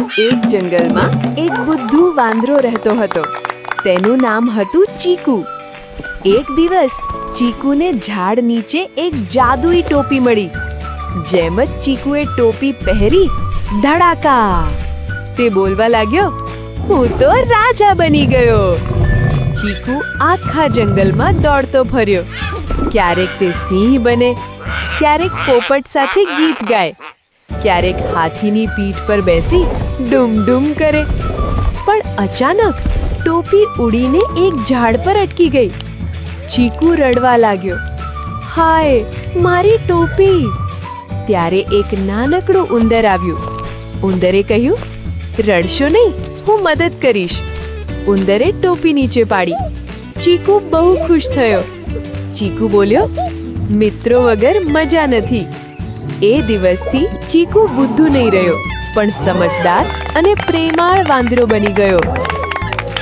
એક જંગલમાં એક બુદ્ધુ વાંદરો રહેતો હતો. તેનું નામ હતું ચીકુ. એક દિવસ ચીકુને ઝાડ નીચે એક જાદુઈ ટોપી મળી. જેમ જ ચીકુએ ટોપી પહેરી, ધડાકા! તે બોલવા લાગ્યો, હું તો રાજા બની ગયો. ચીકુ આખા જંગલમાં દોડતો ફર્યો. ક્યારેક તે સિંહ બને, ક્યારેક પોપટ સાથે ગીત ગાય, ક્યારેક હાથીની પીઠ પર બેસી ડુમ ડુમ કરે. પણ અચાનક ટોપી ઉડીને એક ઝાડ પર અટકી ગઈ. ચીકુ રડવા લાગ્યો, હાય, મારી ટોપી! ત્યારે એક નાનકડું ઉંદર આવ્યું. ઉંદરે કહ્યું, રડશો નહીં, હું મદદ કરીશ. ઉંદરે ટોપી નીચે પાડી. ચીકુ બહુ ખુશ થયો. ચીકુ બોલ્યો, મિત્રો વગર મજા નથી. એ દિવસથી ચીકુ બુદ્ધુ નહીં રહ્યો, પણ સમજદાર અને પ્રેમાળ વાંદરો બની ગયો.